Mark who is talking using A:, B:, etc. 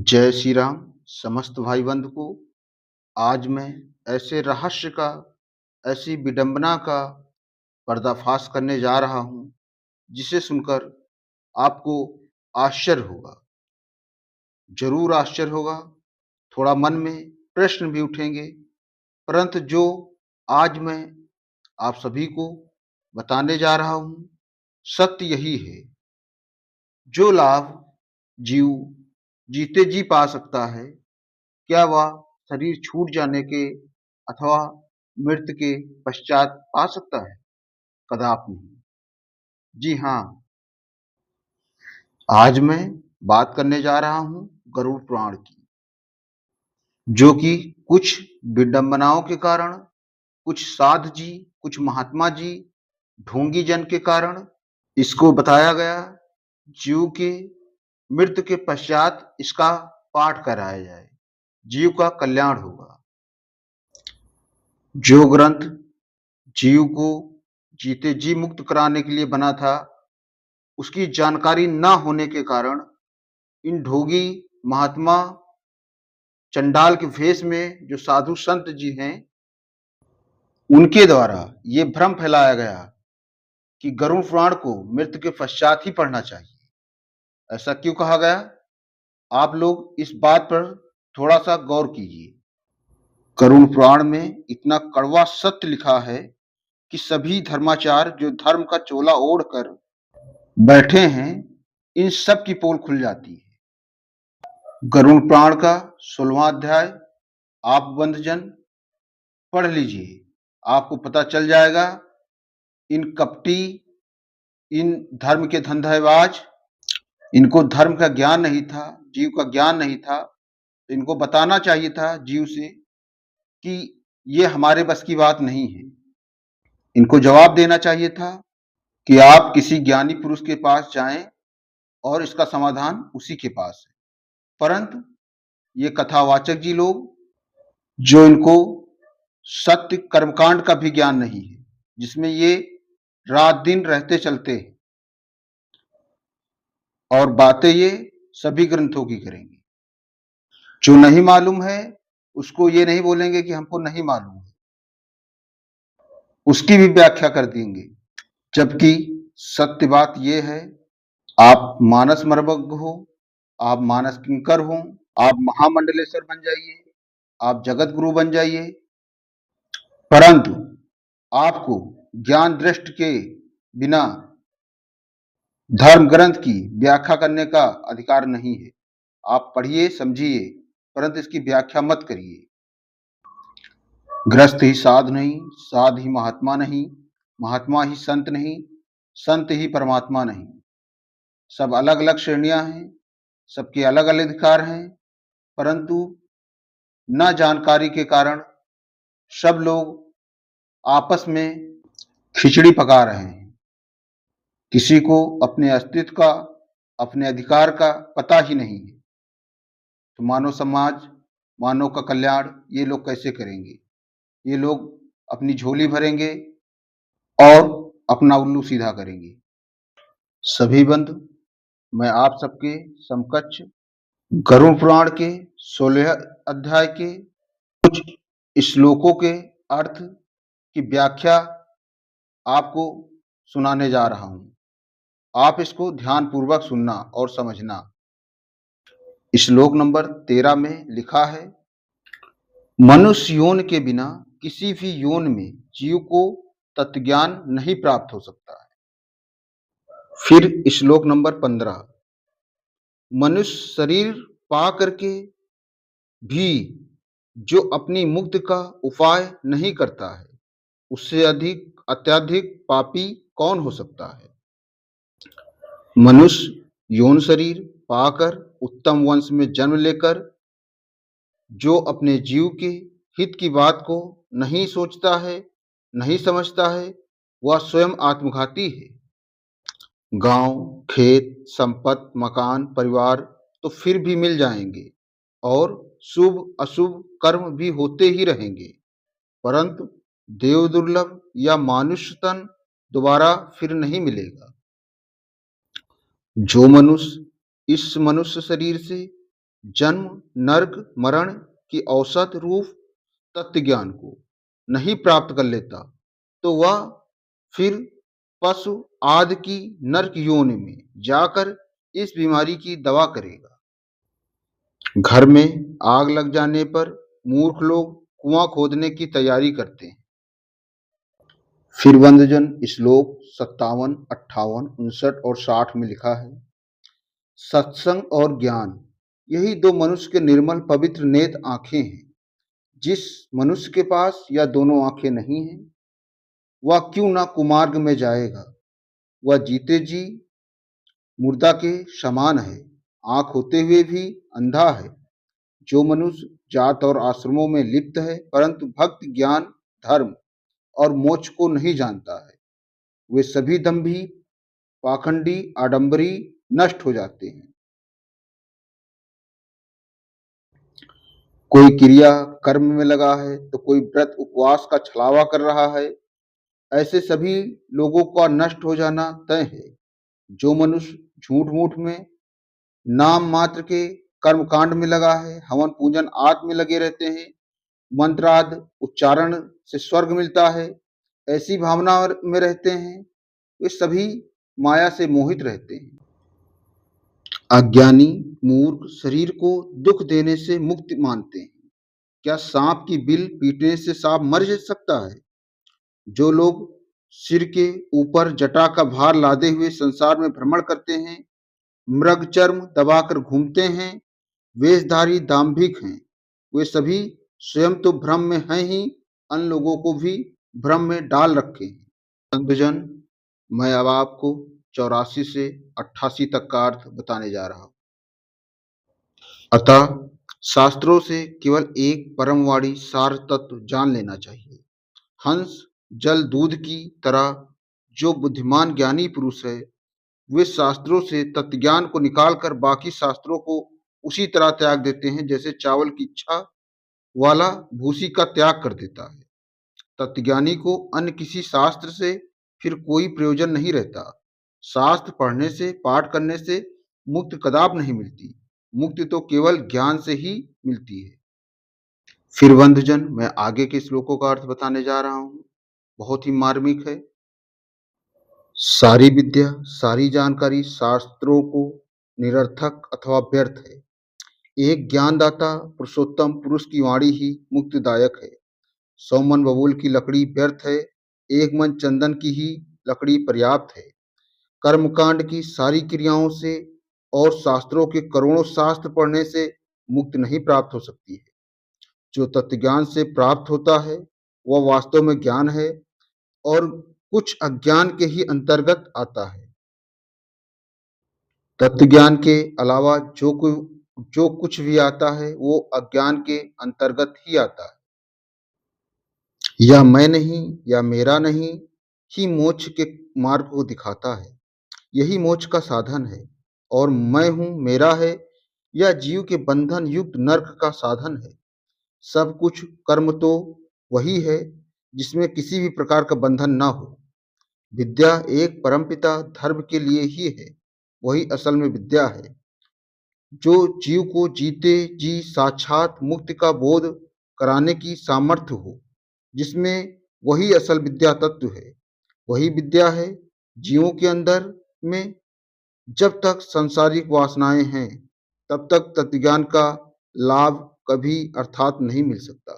A: जय श्री राम समस्त भाई बंधु को। आज मैं ऐसे रहस्य का, ऐसी विडंबना का पर्दाफाश करने जा रहा हूँ जिसे सुनकर आपको आश्चर्य होगा। जरूर आश्चर्य होगा, थोड़ा मन में प्रश्न भी उठेंगे, परंतु जो आज मैं आप सभी को बताने जा रहा हूँ, सत्य यही है। जो लाभ जीव जीते जी पा सकता है, क्या वह शरीर छूट जाने के अथवा मृत्यु के पश्चात पा सकता है? कदापि नहीं। जी हाँ, आज मैं बात करने जा रहा हूँ गरुड़ पुराण की, जो कि कुछ विडंबनाओं के कारण, कुछ साध जी, कुछ महात्मा जी, ढोंगी जन के कारण इसको बताया गया। जीव के मृत्यु के पश्चात इसका पाठ कराया जाए, जीव का कल्याण होगा। जो ग्रंथ जीव को जीते जी मुक्त कराने के लिए बना था, उसकी जानकारी न होने के कारण इन ढोगी महात्मा चंडाल के भेष में जो साधु संत जी हैं, उनके द्वारा ये भ्रम फैलाया गया कि गरुड़ पुराण को मृत्यु के पश्चात ही पढ़ना चाहिए। ऐसा क्यों कहा गया? आप लोग इस बात पर थोड़ा सा गौर कीजिए। गरुड़ पुराण में इतना कड़वा सत्य लिखा है कि सभी धर्माचार्य जो धर्म का चोला ओढ़कर बैठे हैं, इन सब की पोल खुल जाती है। गरुड़ पुराण का 16वां अध्याय आप बंधुजन पढ़ लीजिए, आपको पता चल जाएगा। इन कपटी, इन धर्म के धंधेबाज, इनको धर्म का ज्ञान नहीं था, जीव का ज्ञान नहीं था। तो इनको बताना चाहिए था जीव से कि ये हमारे बस की बात नहीं है। इनको जवाब देना चाहिए था कि आप किसी ज्ञानी पुरुष के पास जाएं और इसका समाधान उसी के पास है। परंतु ये कथावाचक जी लोग, जो इनको सत्य कर्मकांड का भी ज्ञान नहीं है, जिसमें ये रात दिन रहते चलते हैं, और बातें ये सभी ग्रंथों की करेंगे। जो नहीं मालूम है उसको ये नहीं बोलेंगे कि हमको नहीं मालूम है, उसकी भी व्याख्या कर देंगे। जबकि सत्य बात ये है, आप मानस मर्मज्ञ हो, आप मानस किंकर हो, आप महामंडलेश्वर बन जाइए, आप जगत गुरु बन जाइए, परंतु आपको ज्ञान दृष्टि के बिना धर्म ग्रंथ की व्याख्या करने का अधिकार नहीं है। आप पढ़िए, समझिए, परंतु इसकी व्याख्या मत करिए। गृहस्थ ही साध नहीं, साध ही महात्मा नहीं, महात्मा ही संत नहीं, संत ही परमात्मा नहीं। सब अलग अलग श्रेणियां हैं, सबके अलग अलग अधिकार हैं, परंतु न जानकारी के कारण सब लोग आपस में खिचड़ी पका रहे हैं। किसी को अपने अस्तित्व का, अपने अधिकार का पता ही नहीं है। तो मानव समाज, मानव का कल्याण ये लोग कैसे करेंगे? ये लोग अपनी झोली भरेंगे और अपना उल्लू सीधा करेंगे। सभी बंधु, मैं आप सबके समकक्ष गरुड़ पुराण के 16 अध्याय के कुछ श्लोकों के अर्थ की व्याख्या आपको सुनाने जा रहा हूं। आप इसको ध्यान पूर्वक सुनना और समझना। श्लोक नंबर 13 में लिखा है, मनुष्य योन के बिना किसी भी योन में जीव को तत्वज्ञान नहीं प्राप्त हो सकता है। फिर श्लोक नंबर 15, मनुष्य शरीर पा करके भी जो अपनी मुक्ति का उपाय नहीं करता है, उससे अधिक अत्यधिक पापी कौन हो सकता है। मनुष्य यौन शरीर पाकर उत्तम वंश में जन्म लेकर जो अपने जीव के हित की बात को नहीं सोचता है, नहीं समझता है, वह स्वयं आत्मघाती है। गांव, खेत, संपत्ति, मकान, परिवार तो फिर भी मिल जाएंगे और शुभ अशुभ कर्म भी होते ही रहेंगे, परंतु देव दुर्लभ या मानुष्य तन दोबारा फिर नहीं मिलेगा। जो मनुष्य इस मनुष्य शरीर से जन्म, नर्क, मरण की औसत रूप तत्व ज्ञान को नहीं प्राप्त कर लेता, तो वह फिर पशु आदि की नर्क योनि में जाकर इस बीमारी की दवा करेगा। घर में आग लग जाने पर मूर्ख लोग कुआं खोदने की तैयारी करते हैं। फिर बंधुजन श्लोक 57, 58, 59 और 60 में लिखा है, सत्संग और ज्ञान यही दो मनुष्य के निर्मल पवित्र नेत्र आंखें हैं। जिस मनुष्य के पास यह दोनों आंखें नहीं हैं, वह क्यों ना कुमार्ग में जाएगा। वह जीते जी मुर्दा के समान है, आंख होते हुए भी अंधा है। जो मनुष्य जात और आश्रमों में लिप्त है परंतु भक्ति ज्ञान धर्म और मोक्ष को नहीं जानता है, वे सभी दंभी पाखंडी आडंबरी नष्ट हो जाते हैं। कोई क्रिया कर्म में लगा है तो कोई व्रत उपवास का छलावा कर रहा है, ऐसे सभी लोगों का नष्ट हो जाना तय है। जो मनुष्य झूठ मूठ में नाम मात्र के कर्म कांड में लगा है, हवन पूजन आदि में लगे रहते हैं, मंत्र आदि उच्चारण से स्वर्ग मिलता है, ऐसी भावना में रहते हैं, वे सभी माया से मोहित रहते हैं। अज्ञानी मूर्ख शरीर को दुख देने से मुक्त मानते हैं। क्या सांप की बिल पीटने से सांप मर सकता है? जो लोग सिर के ऊपर जटा का भार लादे हुए संसार में भ्रमण करते हैं, मृग चर्म दबाकर घूमते हैं, वेशधारी दाम्भिक हैं, वे सभी स्वयं तो भ्रम में हैं ही, अन्य लोगों को भी भ्रम में डाल रखे हैं। बंधुजन, मैं अब आपको 84 से 88 तक का अर्थ बताने जा रहा हूं। अतः शास्त्रों से केवल एक परमवाणी सार तत्व जान लेना चाहिए। हंस जल दूध की तरह जो बुद्धिमान ज्ञानी पुरुष है, वे शास्त्रों से तत्वज्ञान को निकालकर बाकी शास्त्रों को उसी तरह त्याग देते हैं जैसे चावल की इच्छा वाला भूसी का त्याग कर देता है। तत्वज्ञानी को अन्य किसी शास्त्र से फिर कोई प्रयोजन नहीं रहता। शास्त्र पढ़ने से पाठ करने से मुक्ति कदाप नहीं मिलती, मुक्ति तो केवल ज्ञान से ही मिलती है। फिर बंधुजन, मैं आगे के श्लोकों का अर्थ बताने जा रहा हूं, बहुत ही मार्मिक है। सारी विद्या सारी जानकारी शास्त्रों को निरर्थक अथवा व्यर्थ है। एक ज्ञानदाता पुरुषोत्तम पुरुष की वाणी ही मुक्तिदायक है। 100 मन बबूल की लकड़ी व्यर्थ है, एक मन चंदन की ही लकड़ी पर्याप्त है। कर्मकांड की सारी क्रियाओं से और शास्त्रों के करोड़ों शास्त्र पढ़ने से मुक्ति नहीं प्राप्त हो सकती है। जो तत्वज्ञान से प्राप्त होता है वह वास्तव में ज्ञान है और कुछ अज्ञान के ही अंतर्गत आता है। तत्वज्ञान के अलावा जो कुछ भी आता है वो अज्ञान के अंतर्गत ही आता है। यह मैं नहीं या मेरा नहीं ही मोक्ष के मार्ग को दिखाता है। यही मोक्ष का साधन है और मैं हूं मेरा है यह जीव के बंधन युक्त नरक का साधन है। सब कुछ कर्म तो वही है जिसमें किसी भी प्रकार का बंधन ना हो। विद्या एक परमपिता धर्म के लिए ही है, वही असल में विद्या है जो जीव को जीते जी साक्षात मुक्ति का बोध कराने की सामर्थ्य हो, जिसमें वही असल विद्या तत्व है। वही विद्या है जीवों के अंदर में। जब तक सांसारिक वासनाएं हैं तब तक तत्वज्ञान का लाभ कभी अर्थात नहीं मिल सकता।